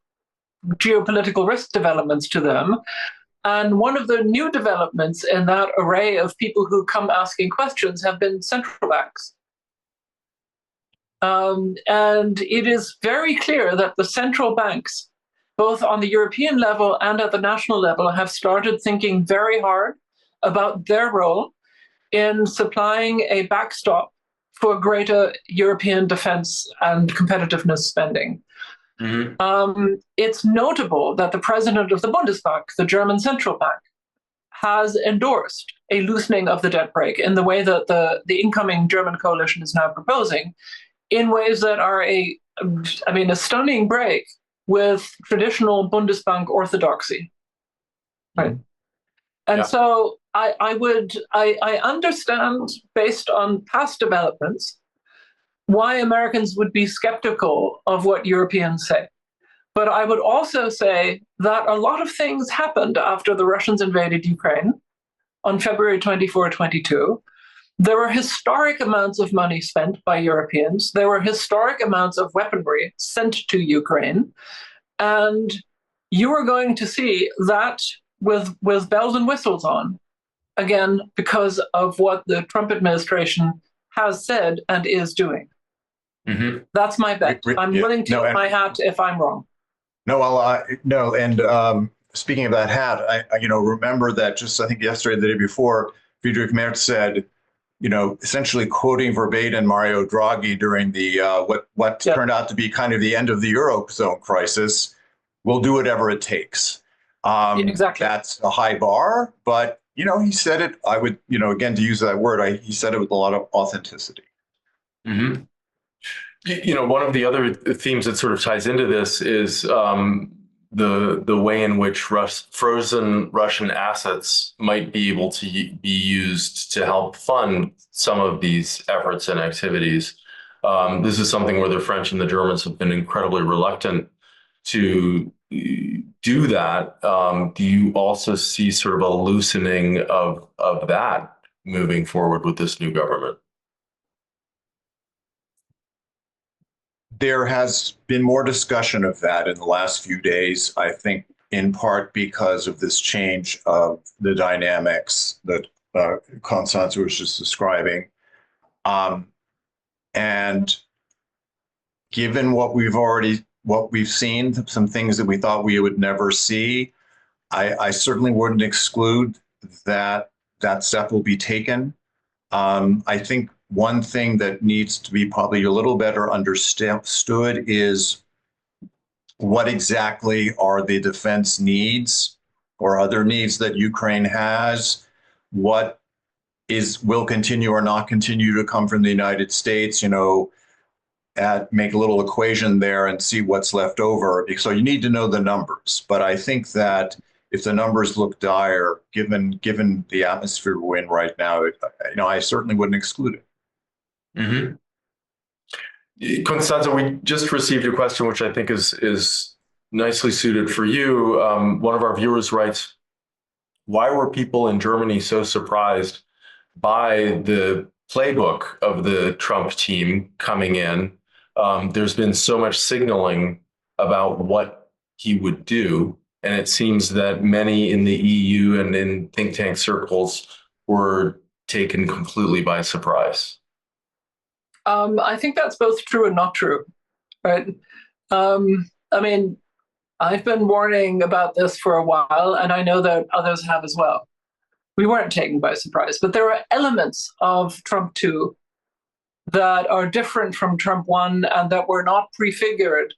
geopolitical risk developments to them. And one of the new developments in that array of people who come asking questions have been central banks. And it is very clear that the central banks, both on the European level and at the national level, have started thinking very hard about their role in supplying a backstop for greater European defense and competitiveness spending. It's notable that the president of the Bundesbank, the German central bank, has endorsed a loosening of the debt brake in the way that the incoming German coalition is now proposing, in ways that are a stunning break with traditional Bundesbank orthodoxy. Right. And so I understand, based on past developments, why Americans would be skeptical of what Europeans say. But I would also say that a lot of things happened after the Russians invaded Ukraine on February 24, 22, there were historic amounts of money spent by Europeans. There were historic amounts of weaponry sent to Ukraine. And you are going to see that with bells and whistles on, again, because of what the Trump administration has said and is doing. Mm-hmm. That's my bet. I'm willing to tip my hat if I'm wrong. No, well, no, and speaking of that hat, I remember that just I think yesterday, the day before, Friedrich Merz said, essentially quoting verbatim Mario Draghi during the what turned out to be kind of the end of the Eurozone crisis, we'll do whatever it takes. Exactly. That's a high bar, but he said it. I would, again, to use that word, he said it with a lot of authenticity. Mm-hmm. One of the other themes that sort of ties into this is the way in which frozen Russian assets might be able to be used to help fund some of these efforts and activities. This is something where the French and the Germans have been incredibly reluctant to do that. Do you also see sort of a loosening of that moving forward with this new government? There has been more discussion of that in the last few days, I think, in part because of this change of the dynamics that Constanze was just describing. And given what we've seen, some things that we thought we would never see, I certainly wouldn't exclude that step will be taken. I think one thing that needs to be probably a little better understood is what exactly are the defense needs or other needs that Ukraine has, what will continue or not continue to come from the United States, make a little equation there and see what's left over. So you need to know the numbers. But I think that if the numbers look dire, given the atmosphere we're in right now, I certainly wouldn't exclude it. Mm-hmm. Constanze, we just received a question which I think is nicely suited for you. One of our viewers writes, why were people in Germany so surprised by the playbook of the Trump team coming in? There's been so much signaling about what he would do, and it seems that many in the EU and in think tank circles were taken completely by surprise. I think that's both true and not true, right? I mean, I've been warning about this for a while, and I know that others have as well. We weren't taken by surprise, but there are elements of Trump 2 that are different from Trump 1 and that were not prefigured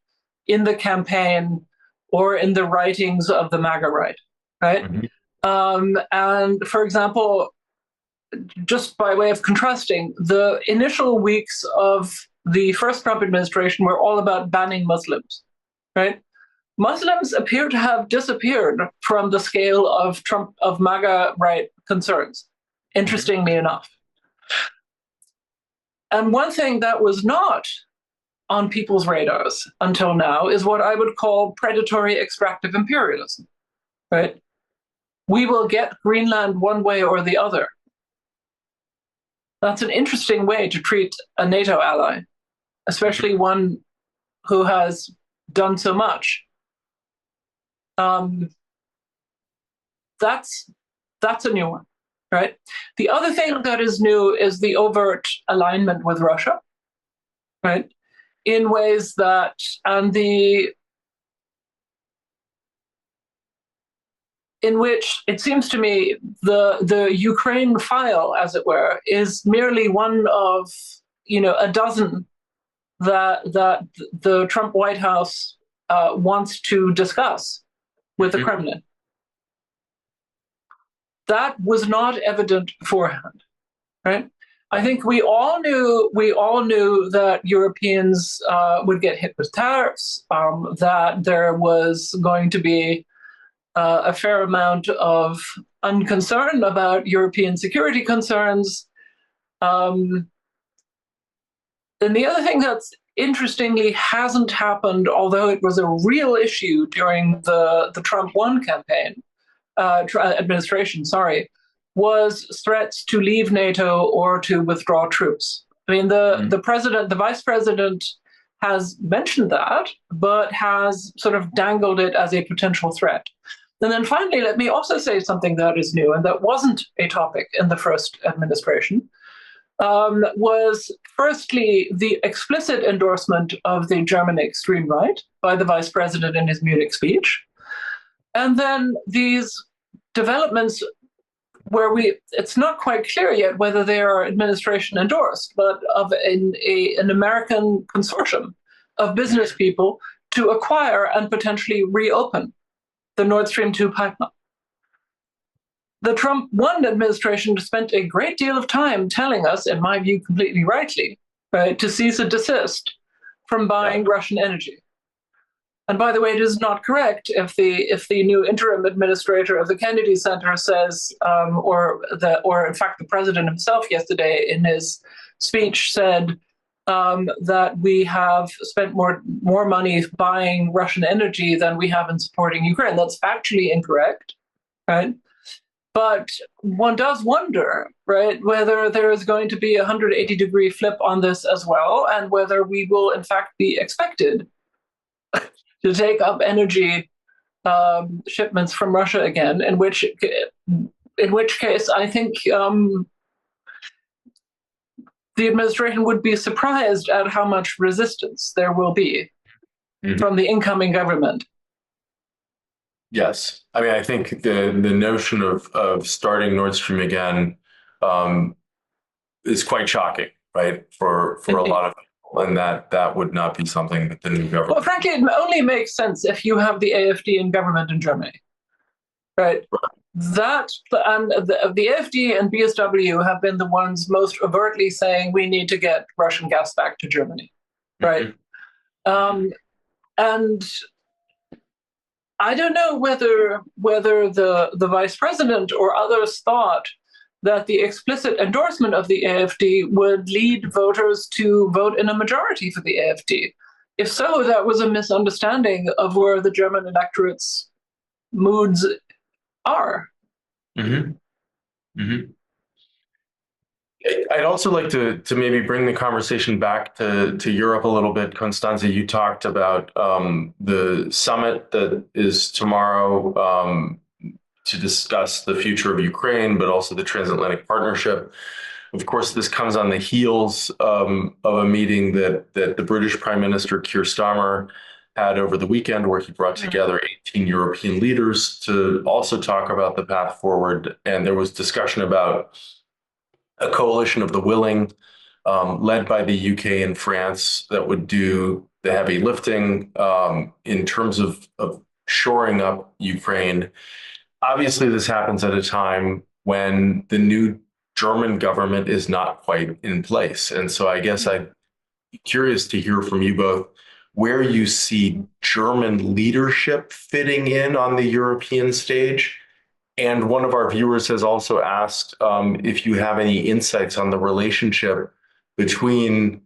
in the campaign or in the writings of the MAGA right? Mm-hmm. And for example, just by way of contrasting, the initial weeks of the first Trump administration were all about banning Muslims, right? Muslims appear to have disappeared from the scale of MAGA right concerns, interestingly enough. And one thing that was not on people's radars until now is what I would call predatory extractive imperialism, right? We will get Greenland one way or the other. That's an interesting way to treat a NATO ally, especially one who has done so much. That's a new one, right? The other thing that is new is the overt alignment with Russia, right? In ways that, in which it seems to me the Ukraine file, as it were, is merely one of a dozen that the Trump White House wants to discuss with the Kremlin. That was not evident beforehand, right? I think we all knew that Europeans would get hit with tariffs, that there was going to be a fair amount of unconcern about European security concerns. And the other thing that's interestingly hasn't happened, although it was a real issue during the Trump 1 campaign, administration, was threats to leave NATO or to withdraw troops. I mean, the vice president has mentioned that, but has sort of dangled it as a potential threat. And then finally, let me also say something that is new and that wasn't a topic in the first administration, was firstly the explicit endorsement of the German extreme right by the vice president in his Munich speech. And then these developments where it's not quite clear yet whether they are administration endorsed, but of an American consortium of business people to acquire and potentially reopen the Nord Stream 2 pipeline. The Trump 1 administration spent a great deal of time telling us, in my view, completely rightly, right, to cease and desist from buying Russian energy. And by the way, it is not correct if the new interim administrator of the Kennedy Center says, or in fact the president himself yesterday in his speech said that we have spent more money buying Russian energy than we have in supporting Ukraine. That's factually incorrect, right? But one does wonder, right, whether there is going to be a 180-degree flip on this as well, and whether we will in fact be expected to take up energy shipments from Russia again, in which case I think the administration would be surprised at how much resistance there will be from the incoming government. Yes, I mean, I think the notion of starting Nord Stream again is quite shocking, right, for a lot of people. And that would not be something that the new government. Well, frankly, it only makes sense if you have the AfD in government in Germany, right? That and the AfD and BSW have been the ones most overtly saying we need to get Russian gas back to Germany, right? And I don't know whether the vice president or others thought that the explicit endorsement of the AfD would lead voters to vote in a majority for the AfD. If so, that was a misunderstanding of where the German electorate's moods are. I'd also like to maybe bring the conversation back to Europe a little bit. Constanze, you talked about the summit that is tomorrow to discuss the future of Ukraine, but also the transatlantic partnership. Of course, this comes on the heels of a meeting that the British Prime Minister Keir Starmer had over the weekend, where he brought together 18 European leaders to also talk about the path forward. And there was discussion about a coalition of the willing, led by the UK and France, that would do the heavy lifting in terms of shoring up Ukraine. Obviously, this happens at a time when the new German government is not quite in place. And so I guess I'd be curious to hear from you both where you see German leadership fitting in on the European stage. And one of our viewers has also asked if you have any insights on the relationship between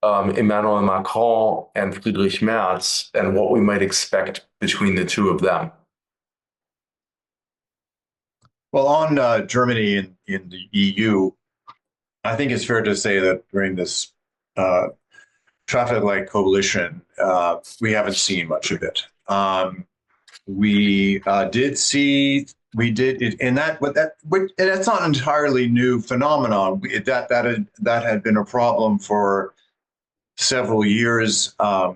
Emmanuel Macron and Friedrich Merz and what we might expect between the two of them. Well, on Germany in the EU, I think it's fair to say that during this transatlantic coalition, we haven't seen much of it. We did it in that, but that's not an entirely new phenomenon. That had been a problem for several years. I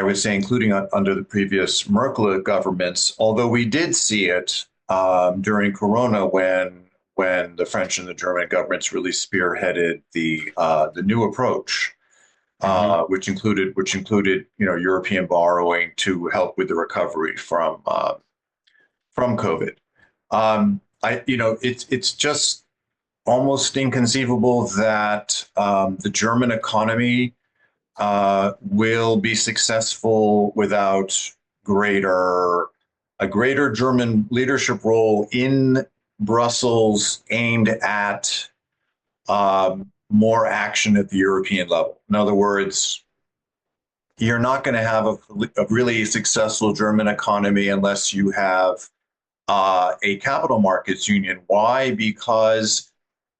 would say, including under the previous Merkel governments, although we did see it during Corona when the French and the German governments really spearheaded the new approach, which included European borrowing to help with the recovery from COVID. It's just almost inconceivable that the German economy will be successful without a greater German leadership role in Brussels aimed at more action at the European level. In other words, you're not going to have a really successful German economy unless you have a capital markets union. Why? Because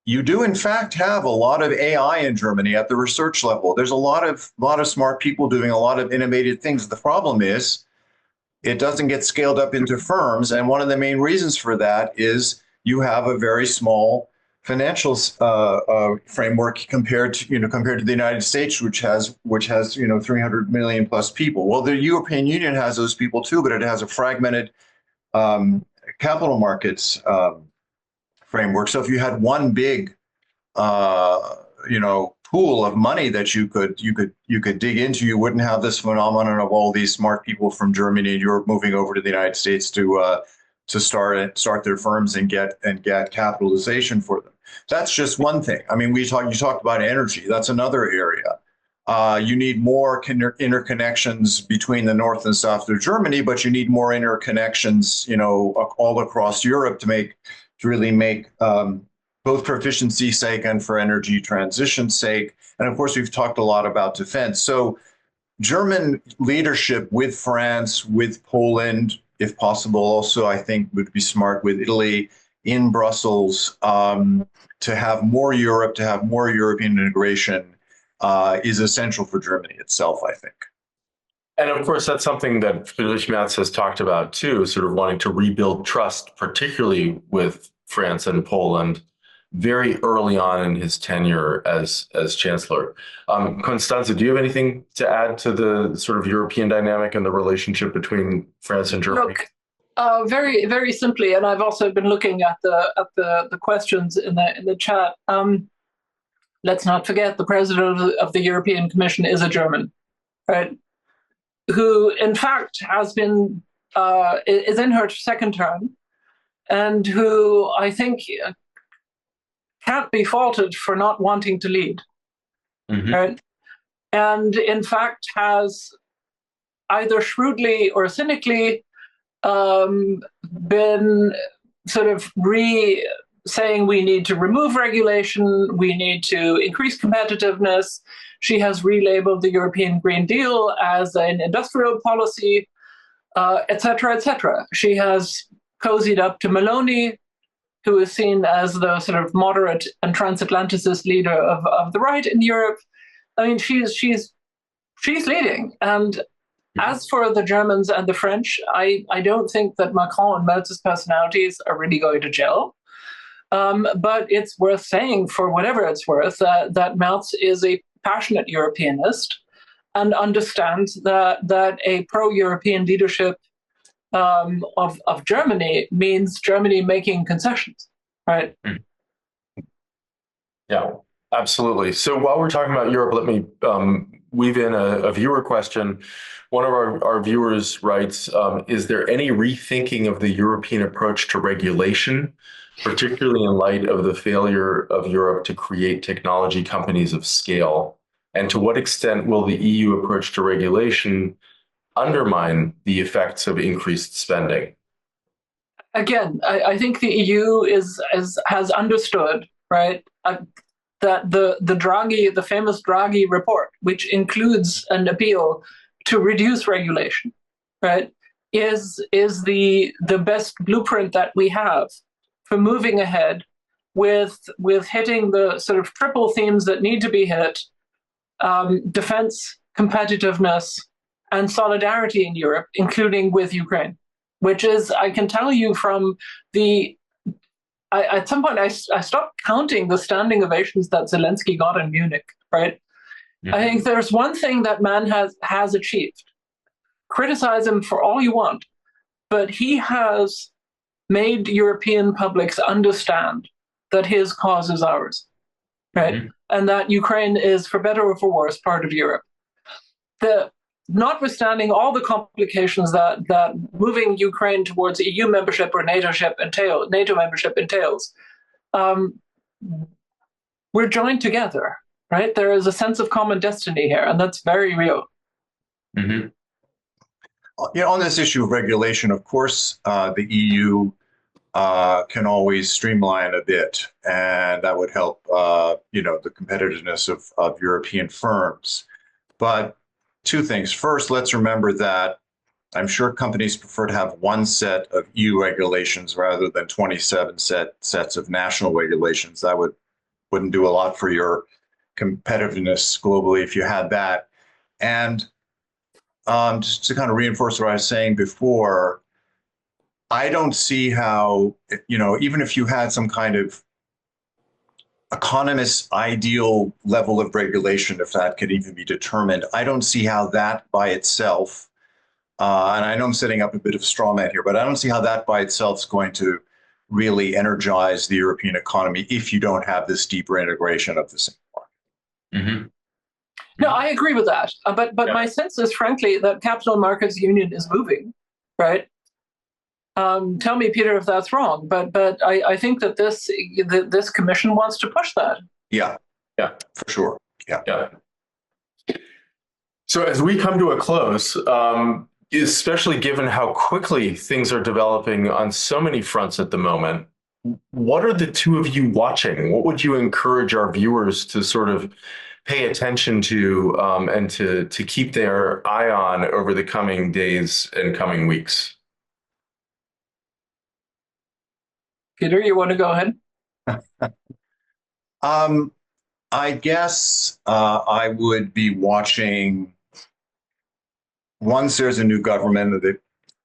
you do, in fact, have a lot of AI in Germany at the research level. There's a lot of smart people doing a lot of innovative things. The problem is it doesn't get scaled up into firms. And one of the main reasons for that is you have a very small financial framework compared to the United States, which has 300 million plus people. Well, the European Union has those people too, but it has a fragmented capital markets framework. So if you had one big pool of money that you could dig into, you wouldn't have this phenomenon of all these smart people from Germany and Europe moving over to the United States to start their firms and get capitalization for them. That's just one thing. I mean, you talked about energy. That's another area. You need more interconnections between the north and south of Germany, but you need more interconnections, all across Europe to really make both for efficiency's sake and for energy transition's sake. And of course, we've talked a lot about defense. So German leadership with France, with Poland, if possible, also I think would be smart with Italy in Brussels, to have more Europe, to have more European integration is essential for Germany itself, I think. And of course, that's something that Friedrich Merz has talked about too, sort of wanting to rebuild trust, particularly with France and Poland, very early on in his tenure as chancellor. Constanze, do you have anything to add to the sort of European dynamic and the relationship between France and Germany? Look, very, very simply, and I've also been looking at the questions in the chat. Let's not forget the president of the European Commission is a German, right? Who, in fact, has been is in her second term, and who I think can't be faulted for not wanting to lead, right? And in fact has either shrewdly or cynically been sort of saying we need to remove regulation, we need to increase competitiveness. She has relabeled the European Green Deal as an industrial policy, et cetera, et cetera. She has cozied up to Meloni, who is seen as the sort of moderate and transatlanticist leader of the right in Europe. I mean, she's leading. And as for the Germans and the French, I don't think that Macron and Merz's personalities are really going to gel. But it's worth saying, for whatever it's worth, that Merz is a passionate Europeanist and understands that a pro-European leadership of Germany means Germany making concessions, right? Yeah, absolutely. So while we're talking about Europe, let me weave in a viewer question. One of our viewers writes, is there any rethinking of the European approach to regulation, particularly in light of the failure of Europe to create technology companies of scale? And to what extent will the EU approach to regulation undermine the effects of increased spending? Again, I think the EU has understood, right, that the famous Draghi report, which includes an appeal to reduce regulation, right, is the best blueprint that we have for moving ahead with hitting the sort of triple themes that need to be hit: defense, competitiveness, and solidarity in Europe, including with Ukraine, which is, I can tell you from at some point I stopped counting the standing ovations that Zelensky got in Munich, right? I think there's one thing that man has achieved. Criticize him for all you want, but he has made European publics understand that his cause is ours, right? And that Ukraine is, for better or for worse, part of Europe. Notwithstanding all the complications that moving Ukraine towards EU membership or NATO membership entails, we're joined together, right? There is a sense of common destiny here, and that's very real. On this issue of regulation, of course, the EU can always streamline a bit, and that would help, the competitiveness of European firms. But two things. First, let's remember that I'm sure companies prefer to have one set of EU regulations rather than 27 sets of national regulations. That wouldn't do a lot for your competitiveness globally if you had that. And just to kind of reinforce what I was saying before, I don't see how, even if you had some kind of economist's ideal level of regulation, if that could even be determined, I don't see how that by itself, and I know I'm setting up a bit of a straw man here, but I don't see how that by itself is going to really energize the European economy if you don't have this deeper integration of the single market. Mm-hmm. No, I agree with that. But my sense is, frankly, that capital markets union is moving, right? Tell me, Peter, if that's wrong. But I think that this commission wants to push that. Yeah, for sure. Yeah. So as we come to a close, especially given how quickly things are developing on so many fronts at the moment, what are the two of you watching? What would you encourage our viewers to sort of pay attention to and to keep their eye on over the coming days and coming weeks? Peter, you want to go ahead? I guess I would be watching. Once there's a new government,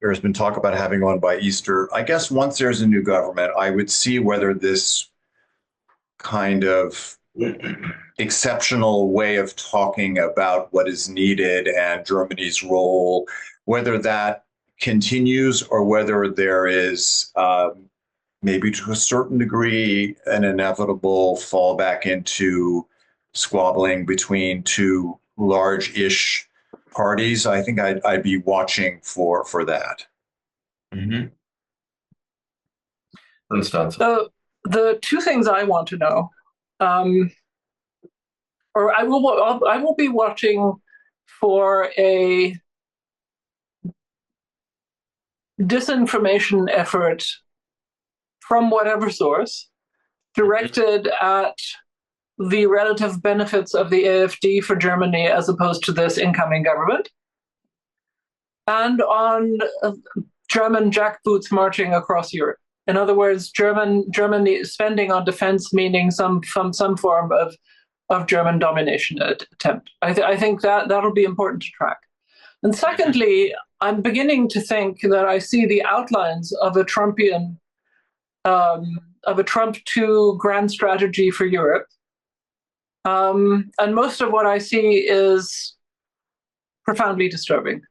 there's been talk about having one by Easter. I guess once there's a new government, I would see whether this kind of exceptional way of talking about what is needed and Germany's role, whether that continues or whether there is maybe to a certain degree an inevitable fallback into squabbling between two large-ish parties. I think I'd be watching for that. Mm-hmm. Constanze. The two things I want to know, or I will be watching for a disinformation effort from whatever source directed at the relative benefits of the AfD for Germany as opposed to this incoming government, and on German jackboots marching across Europe. In other words, Germany spending on defense, meaning some form of German domination attempt. I think that'll be important to track. And secondly, I'm beginning to think that I see the outlines of a Trumpian, of a Trump 2 grand strategy for Europe. And most of what I see is profoundly disturbing.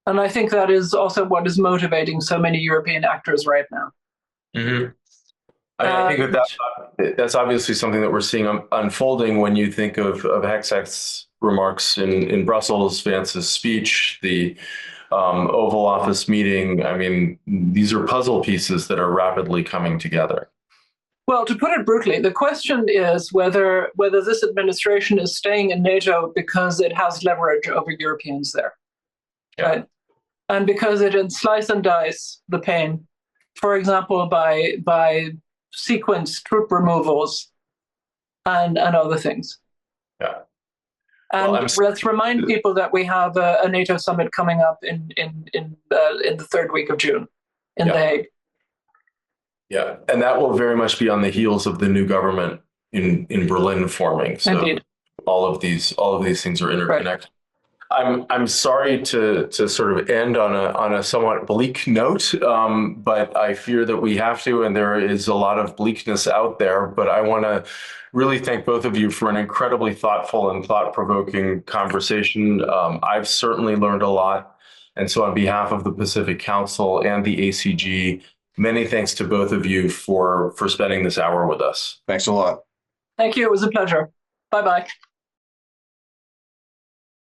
And I think that is also what is motivating so many European actors right now. Mm-hmm. I think that's obviously something that we're seeing unfolding when you think of Hexek's remarks in Brussels, Vance's speech, the Oval Office meeting. I mean, these are puzzle pieces that are rapidly coming together. Well, to put it brutally, the question is whether this administration is staying in NATO because it has leverage over Europeans there, right? And because it can slice and dice the pain, for example, by sequenced troop removals and other things. Yeah. And well, let's remind people that we have a NATO summit coming up in the third week of June in The Hague. Yeah, and that will very much be on the heels of the new government in Berlin forming. So Indeed. all of these things are interconnected. Right. I'm sorry to sort of end on a somewhat bleak note, but I fear that we have to, and there is a lot of bleakness out there. But I want to really thank both of you for an incredibly thoughtful and thought-provoking conversation. I've certainly learned a lot, and so on behalf of the Pacific Council and the ACG, many thanks to both of you for spending this hour with us. Thanks a lot. Thank you. It was a pleasure. Bye-bye.